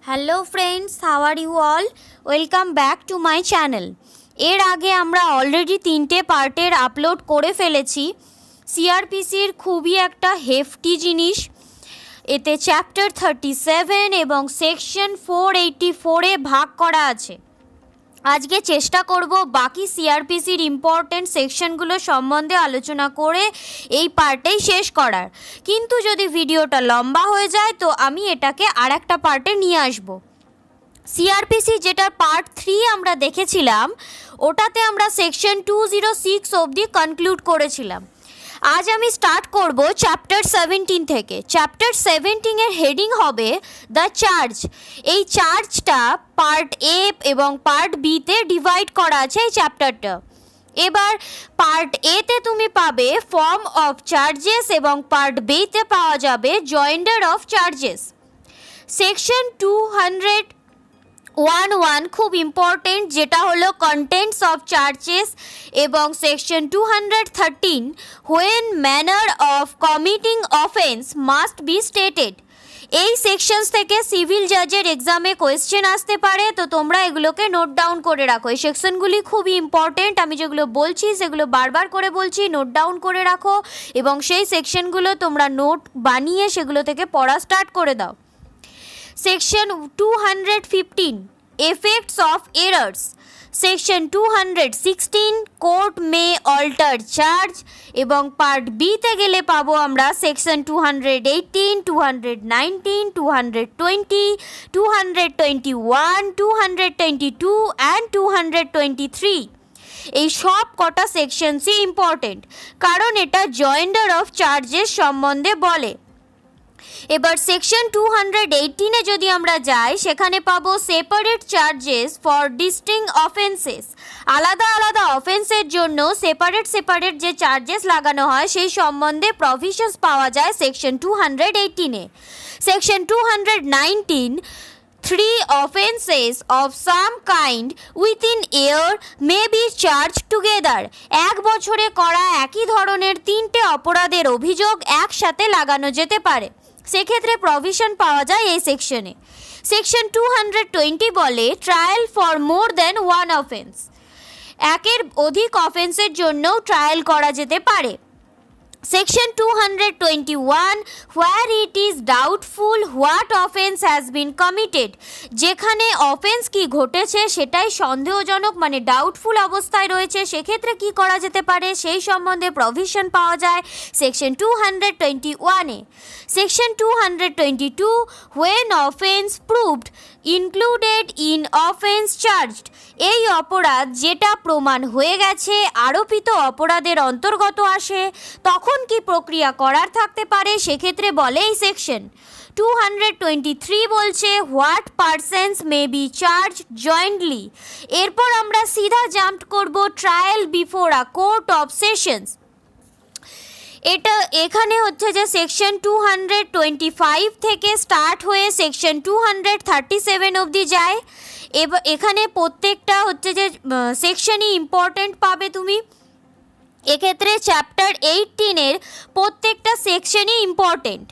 Hello friends, how are you all? Welcome back to my channel. এর আগে আমরা already 3টে পার্টের আপলোড করে ফেলেছি। সিআরপিসির খুবই একটা হেফটি জিনিস। এতে চ্যাপ্টার 37 এবং সেকশন 484-এ ভাগ করা আছে। আজকে চেষ্টা করব বাকি সিআরপিসির ইম্পর্টেন্ট সেকশনগুলো সম্বন্ধে আলোচনা করে এই পার্টেই শেষ করার। কিন্তু যদি ভিডিওটা লম্বা হয়ে যায় তো আমি এটাকে আর একটা পার্টে নিয়ে আসব। সিআরপিসি যেটা পার্ট 3 আমরা দেখেছিলাম, ওটাতে আমরা সেকশন 206 অবধি কনক্লুড করেছিলাম। আজ আমি স্টার্ট করব চ্যাপ্টার 17 থেকে। চ্যাপ্টার 17-এর হেডিং হবে দ্য চার্জ। এই চার্জটা পার্ট এ এবং পার্ট বিতে ডিভাইড করা আছে এই চ্যাপ্টারটা। এবার পার্ট এতে তুমি পাবে ফর্ম অফ চার্জেস এবং পার্ট বিতে পাওয়া যাবে জয়েন্ডার অফ চার্জেস। সেকশন 211 খুব ইম্পর্টেন্ট, যেটা হলো কন্টেন্টস অফ চার্জেস, এবং section 213 when manner of committing offence must be stated. এই সেকশনস থেকে সিভিল জাজের এক্সামে কোয়েশ্চেন আসতে পারে, তো তোমরা এগুলোকে নোট ডাউন করে রাখো। এই সেকশনগুলি খুবই ইম্পর্টেন্ট, আমি যেগুলো বলছি সেগুলো বারবার করে বলছি, নোট ডাউন করে রাখো এবং সেই সেকশনগুলো তোমরা নোট বানিয়ে সেগুলো থেকে পড়া স্টার্ট করে দাও। Section 215 effects of errors, section 216 court may alter charge, এবং পার্ট বিতে গেলে পাবো আমরা সেকশন 218, 219, 220, 221, 222 অ্যান্ড 223। এই সব কটা সেকশনসই ইম্পর্টেন্ট, কারণ এটা জয়েন্ডার অফ চার্জেস সম্বন্ধে বলে। এবার সেকশন 218-এ যদি আমরা যাই, সেখানে পাবো separate charges for distinct offences. আলাদা আলাদা অফেন্সের জন্য সেপারেট যে চার্জেস লাগানো হয় সেই সম্বন্ধে প্রভিশনস পাওয়া যায় সেকশন 218-এ। Section 219 3 offenses of some kind within year may be charged together। 1 বছরে করা একই ধরনের 3টে অপরাধের অভিযোগ একসাথে লাগানো যেতে পারে, সেক্ষেত্রে প্রভিশন পাওয়া যায় এই সেকশনে। সেকশন 220 বলে trial for more than one offence. একের অধিক অফেন্সের জন্যও ট্রায়াল করা যেতে পারে। Section 221 where it is doubtful what offense has been committed। যেখানে অফেন্স কি ঘটেছে সেটাই সন্দেহজনক, মানে ডাউটফুল অবস্থায় রয়েছে, সেক্ষেত্রে কি করা যেতে পারে সেই সম্বন্ধে প্রভিশন পাওয়া যায় সেকশন 221-এ। Section 222 when offense proved included in offense charged। এই অপরাধ যেটা প্রমাণ হয়ে গেছে আরোপিত অপরাধের অন্তর্গত আসে, তখন কি প্রক্রিয়া করার থাকতে পারে, সেক্ষেত্রে বলে এই সেকশন। 223 বলছে what persons may be charge jointly. এরপর আমরা সিধা জাম্প করব trial before a court of sessions. এখানে হচ্ছে যে সেকশন 225 থেকে স্টার্ট হয়ে সেকশন 237 অবধি যায়। এখানে প্রত্যেকটা হচ্ছে যে সেকশনই ইম্পর্টেন্ট পাবে তুমি। এক্ষেত্রে চ্যাপ্টার 18-এর প্রত্যেকটা সেকশনই ইম্পর্টেন্ট।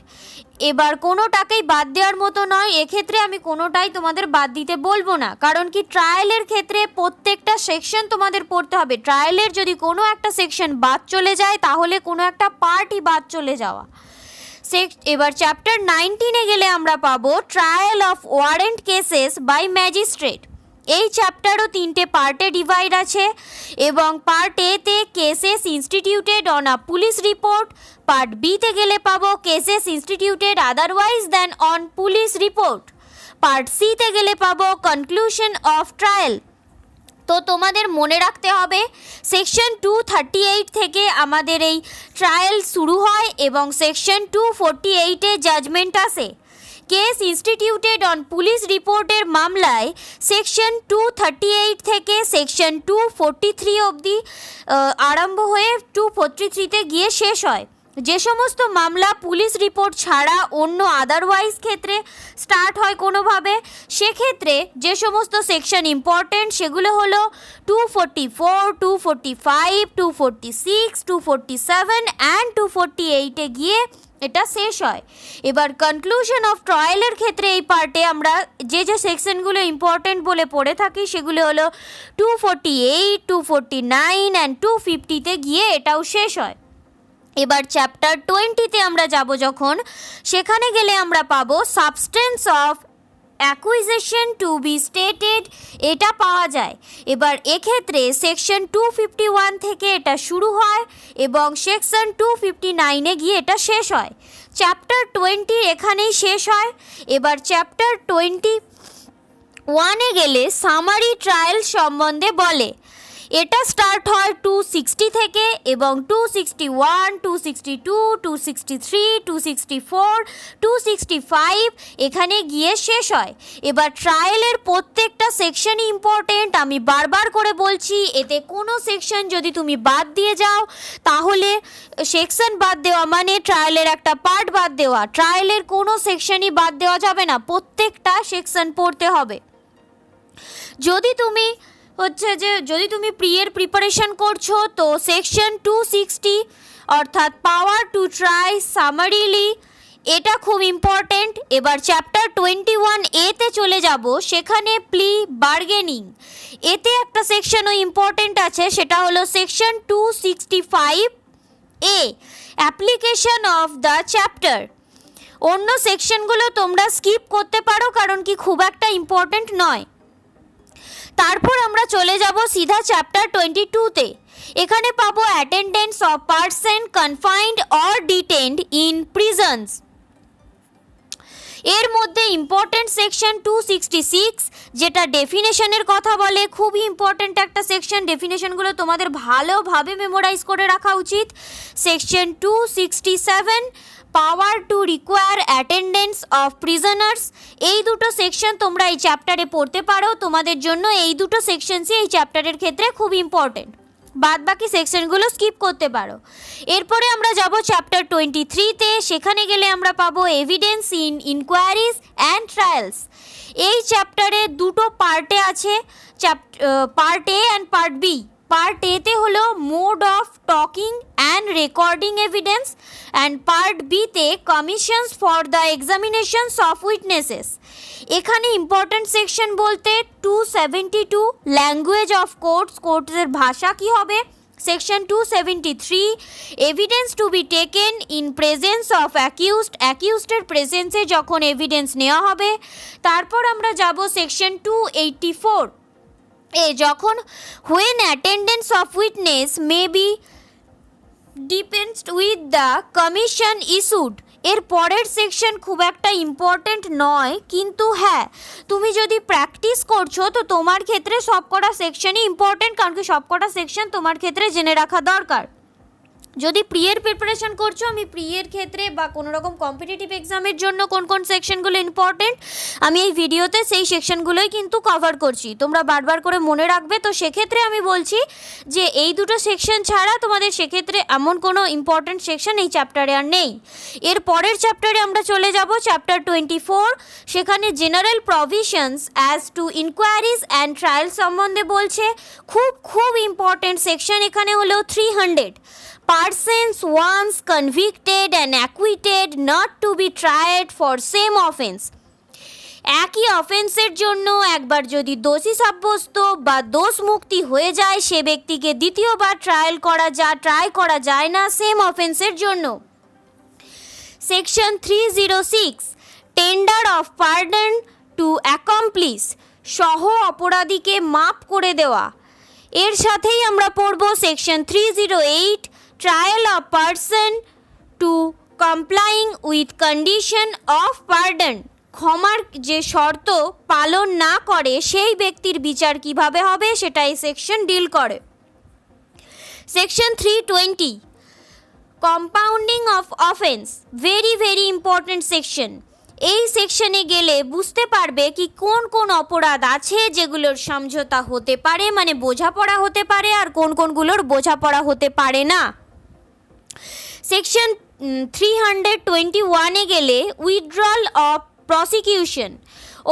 এবার কোনোটাকেই বাদ দেওয়ার মতো নয়, এক্ষেত্রে আমি কোনোটাই তোমাদের বাদ দিতে বলবো না, কারণ কি ট্রায়ালের ক্ষেত্রে প্রত্যেকটা সেকশন তোমাদের পড়তে হবে। ট্রায়ালের যদি কোনো একটা সেকশন বাদ চলে যায় তাহলে কোনো একটা পার্টই বাদ চলে যাওয়া। এবার চ্যাপ্টার 19-এ গেলে আমরা পাবো trial of warrant cases by magistrate. এই চ্যাপ্টারও 3টে পার্টে ডিভাইড আছে, এবং পার্ট এতে cases instituted on a police report. Part বিতে গেলে পাবো cases instituted otherwise than on police report. Part সিতে গেলে পাবো কনক্লুশন অফ ট্রায়াল। তো তোমাদের মনে রাখতে হবে সেকশন 238 থেকে আমাদের এই ট্রায়াল শুরু হয় এবং সেকশন 248-এ জাজমেন্ট আসে। কেস ইনস্টিটিউটেড অন পুলিশ রিপোর্টের মামলায় সেকশন 238 থেকে সেকশন 243 অবধি আরম্ভ হয়ে 243-তে গিয়ে শেষ হয়। যে সমস্ত মামলা পুলিশ রিপোর্ট ছাড়া অন্য আদারওয়াইজ ক্ষেত্রে স্টার্ট হয় কোনোভাবে, সেক্ষেত্রে যে সমস্ত সেকশন ইম্পর্টেন্ট সেগুলো হলো 244, 245, 246, 247 অ্যান্ড 248-এ গিয়ে এটা শেষ হয়। এবার কনক্লুশন অফ ট্রায়ালের ক্ষেত্রে এই পার্টে আমরা যে যে সেকশনগুলো ইম্পর্টেন্ট বলে পড়ে থাকি সেগুলো হলো 248, 249 অ্যান্ড 250-তে গিয়ে এটাও শেষ হয়। এবার চ্যাপ্টার 20-তে আমরা যাব যখন, সেখানে গেলে আমরা পাবো substance of acquisition to be stated, এটা পাওয়া যায়। এবার এক্ষেত্রে সেকশন 251 থেকে এটা শুরু হয় এবং সেকশন 259-এ গিয়ে এটা শেষ হয়। চ্যাপ্টার 20 এখানেই শেষ হয়। এবার চ্যাপ্টার 21-এ গেলে সামারি ট্রায়াল সম্বন্ধে বলে। এটা স্টার্ট হয় 260 থেকে এবং 261, 262, 263, 264, 265 এখানে গিয়ে শেষ হয়। এবার ট্রায়ালের প্রত্যেকটা সেকশনই ইম্পর্টেন্ট, আমি বারবার করে বলছি। এতে কোনো সেকশন যদি তুমি বাদ দিয়ে যাও তাহলে সেকশন বাদ দেওয়া মানে ট্রায়ালের একটা পার্ট বাদ দেওয়া। ট্রায়ালের কোনো সেকশনই বাদ দেওয়া যাবে না, প্রত্যেকটা সেকশন পড়তে হবে। যদি তুমি প্রিয়ের প্রিপারেশন করছো তো সেকশন 260 অর্থাৎ পাওয়ার টু ট্রাই সামারিলি, এটা খুব ইম্পর্টেন্ট। এবার চ্যাপ্টার 21A-তে চলে যাব, সেখানে প্লি বার্গেনিং, এতে একটা সেকশনও ইম্পর্টেন্ট আছে, সেটা হলো section 265A application of the chapter. অন্য সেকশনগুলো তোমরা স্কিপ করতে পারো, কারণ কি খুব একটা ইম্পর্টেন্ট নয়। তারপর আমরা চলে যাব সিধা চ্যাপ্টার 22-তে। এখানে পাবো attendance of person confined or detained in prisons. এর মধ্যে ইম্পর্টেন্ট সেকশন 266, যেটা ডেফিনেশনের কথা বলে, খুবই ইম্পর্টেন্ট একটা সেকশন। ডেফিনেশনগুলো তোমাদের ভালোভাবে মেমোরাইজ করে রাখা উচিত। Section 267 power to require attendance of prisoners, এই দুটো সেকশন তোমরা এই চ্যাপ্টারে পড়তে পারো। তোমাদের জন্য এই দুটো সেকশনসই এই চ্যাপ্টারের ক্ষেত্রে খুব ইম্পর্টেন্ট, বাদ বাকি সেকশনগুলো স্কিপ করতে পারো। এরপরে আমরা যাব চ্যাপ্টার 23-তে। সেখানে গেলে আমরা পাবো evidence in inquiries and trials. এই চ্যাপ্টারে দুটো পার্টে আছে, part A and part B. Part এতে হলো mode of talking and recording evidence, and part বিতে commissions for the examinations of witnesses. এখানে ইম্পর্টেন্ট সেকশন বলতে 272 ল্যাঙ্গুয়েজ অফ কোর্টস, কোর্টসের ভাষা কি হবে। Section 273 evidence to be taken in presence of অ্যাকিউজডের প্রেজেন্সে যখন এভিডেন্স নেওয়া হবে। তারপর আমরা যাব সেকশন 284 যখন when attendance of witness may be dispensed with the commission issued। এর পরের সেকশন খুব একটা ইম্পর্টেন্ট নয়, কিন্তু হ্যাঁ তুমি যদি প্র্যাকটিস করছো তো তোমার ক্ষেত্রে সবকটা সেকশনই ইম্পর্টেন্ট, কারণ কি সবকটা সেকশন তোমার ক্ষেত্রে জেনে রাখা দরকার। যদি প্রিয়ের প্রিপারেশন করছো, আমি প্রিয়ের ক্ষেত্রে বা কোনো রকম কম্পিটিটিভ এক্সামের জন্য কোন কোন সেকশনগুলো ইম্পর্টেন্ট আমি এই ভিডিওতে সেই সেকশনগুলোই কিন্তু কভার করছি, তোমরা বারবার করে মনে রাখবে। তো সেক্ষেত্রে আমি বলছি যে এই দুটো সেকশন ছাড়া তোমাদের সেক্ষেত্রে এমন কোনো ইম্পর্টেন্ট সেকশন এই চ্যাপ্টারে আর নেই। এর পরের চ্যাপ্টারে আমরা চলে যাব চ্যাপ্টার 24। সেখানে general provisions as two enquiries and trial সম্বন্ধে বলছে। খুব ইম্পর্টেন্ট সেকশন এখানে হলো 300 persons once convicted and acquitted not to be tried for same offense। একই অফেন্সের জন্য একবার যদি দোষী সাব্যস্ত বা দোষ মুক্তি হয়ে যায়, সে ব্যক্তিকে দ্বিতীয়বার ট্রাই করা যায় না সেম অফেন্সের জন্য। Section 306 tender of pardon to accomplice, সহ অপরাধীকে মাফ করে দেওয়া। এর সাথেই আমরা পড়ব section 308 trial of person to complying with condition of pardon, ক্ষমার যে শর্ত পালন না করে সেই ব্যক্তির বিচার কিভাবে হবে সেটা এই সেকশন ডিল করে। Section 320 compounding of offence, very important section. এই সেকশনে গেলে বুঝতে পারবে কি কোন কোন অপরাধ আছে যেগুলোর সমঝোতা হতে পারে, মানে বোঝাপড়া হতে পারে, আর কোনগুলোর বোঝাপড়া হতে পারে না। সেকশন 321-এ গেলে উইথড্রল অফ প্রসিকিউশন,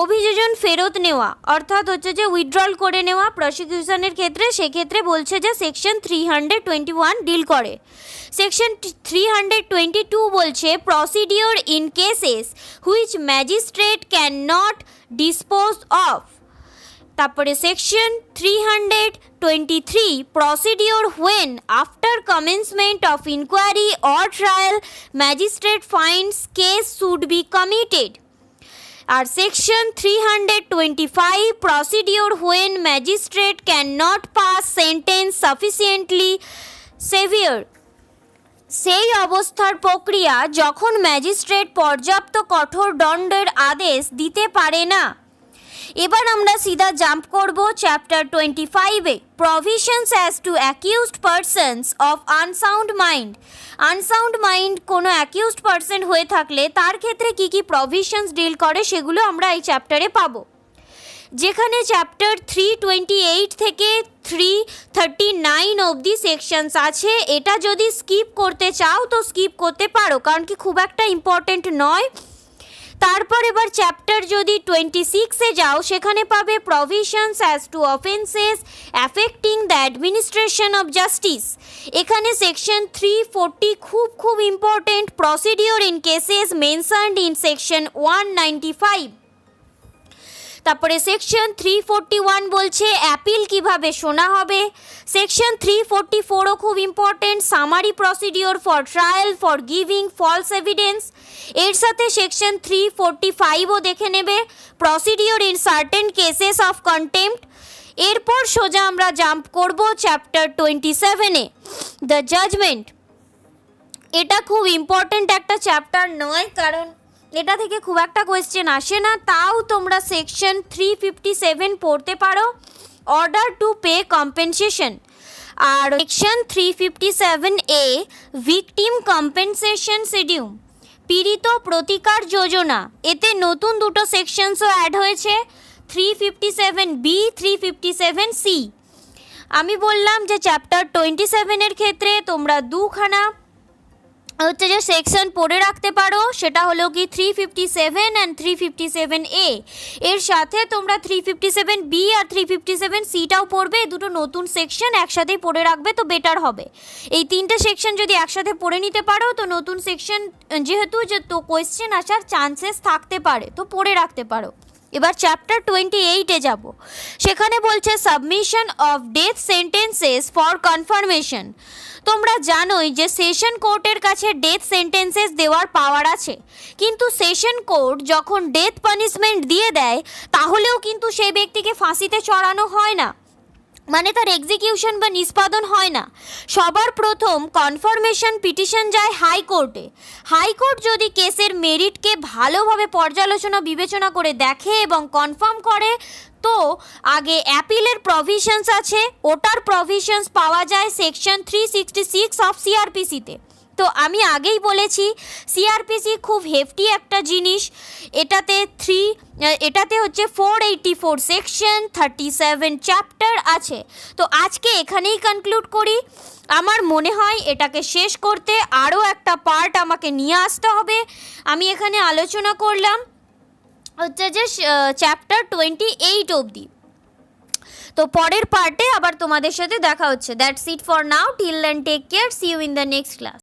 অভিযোজন ফেরত নেওয়া অর্থাৎ হচ্ছে যে উইথড্রল করে নেওয়া প্রসিকিউশনের ক্ষেত্রে, সেক্ষেত্রে বলছে যে সেকশন 321 ডিল করে। সেকশন 322 বলছে procedure in cases which magistrate can not dispose of. তারপরে section 323 procedure when after commencement of inquiry or trial magistrate finds case should be committed. আর section 325 procedure when magistrate can not pass sentence sufficiently severe. সেই অবস্থার প্রক্রিয়া যখন magistrate পর্যাপ্ত কঠোর দণ্ডের আদেশ দিতে পারে না। এবার আমরা সিধা জাম্প করব চ্যাপ্টার 25-এ, provisions as to accused persons of unsound mind. Unsound mind কোনো অ্যাকিউজড পারসন হয়ে থাকলে তার ক্ষেত্রে কি কি প্রভিশনস ডিল করে সেগুলো আমরা এই চ্যাপ্টারে পাবো। যেখানে চ্যাপ্টার 328 থেকে 339 অবধি সেকশনস আছে, এটা যদি স্কিপ করতে চাও তো স্কিপ করতে পারো, কারণ কি খুব একটা ইম্পর্টেন্ট নয়। তারপর এবার চ্যাপ্টার যদি 26-এ যাও, সেখানে পাবে provisions as two offences affecting the administration of justice. এখানে সেকশন 340 খুব important, procedure in cases mentioned in section 195। তারপরে সেকশন 341 বলছে অ্যাপিল কিভাবে শোনা হবে। সেকশন 344ও খুব important, summary procedure for trial for giving false evidence. এর সাথে সেকশন 345ও দেখে নেবে, procedure in certain cases of contempt. এরপর সোজা আমরা জাম্প করব চ্যাপ্টার 27-এ, দ্য জাজমেন্ট। এটা খুব ইম্পর্টেন্ট একটা চ্যাপ্টার নয়, কারণ এটা থেকে খুব একটা কোয়েশ্চেন আসে না, তাও তোমরা সেকশন 357 পড়তে পারো, অর্ডার টু পে কম্পেনসেশন। আর section 357A victim compensation schedule, পীড়িত প্রতিকার যোজনা। এতে নতুন দুটো সেকশনসও অ্যাড হয়েছে, 357B 357C। আমি বললাম যে চ্যাপ্টার 27-এর ক্ষেত্রে তোমরা দুখানা হচ্ছে যে সেকশন পড়ে রাখতে পারো, সেটা হলো কি 357 অ্যান্ড 357A। এর সাথে তোমরা 357B আর 357Cটাও পড়বে। দুটো নতুন সেকশন একসাথেই পড়ে রাখবে তো বেটার হবে। এই তিনটে সেকশন যদি একসাথে পড়ে নিতে পারো তো নতুন সেকশন যেহেতু যে তো কোয়েশ্চেন আসার চান্সেস থাকতে পারে, তো পড়ে রাখতে পারো। এবার চ্যাপ্টার 28-এ যাব, সেখানে বলছে submission of death sentences for confirmation. তোমরা জানোই যে সেশন কোর্টের কাছে ডেথ সেন্টেন্সেস দেওয়ার পাওয়ার আছে, কিন্তু সেশন কোর্ট যখন ডেথ পানিশমেন্ট দিয়ে দেয় তাহলেও কিন্তু সেই ব্যক্তিকে ফাঁসিতে চড়ানো হয় না, মানে তার এক্সিকিউশন বা নিষ্পাদন হয় না। সবার প্রথম কনফার্মেশন পিটিশন যায় হাইকোর্টে। হাইকোর্ট যদি কেসের মেরিটকে ভালোভাবে পর্যালোচনা বিবেচনা করে দেখে এবং কনফার্ম করে, তো আগে অ্যাপিলের প্রভিশনস আছে, ওটার প্রভিশনস পাওয়া যায় সেকশন 366 অফ সিআরপিসিতে। তো আমি আগেই বলেছি সিআরপিসি খুব হেফটি একটা জিনিস, এটাতে হচ্ছে 484 সেকশন, 37 চ্যাপ্টার আছে। তো আজকে এখানেই কনক্লুড করি। আমার মনে হয় এটাকে শেষ করতে আরও একটা পার্ট আমাকে নিয়ে আসতে হবে। আমি এখানে আলোচনা করলাম হচ্ছে যে চ্যাপ্টার 28 অবধি। তো পরের পার্টে আবার তোমাদের সাথে দেখা হচ্ছে। That's it for now, till then take care, see you in the next class.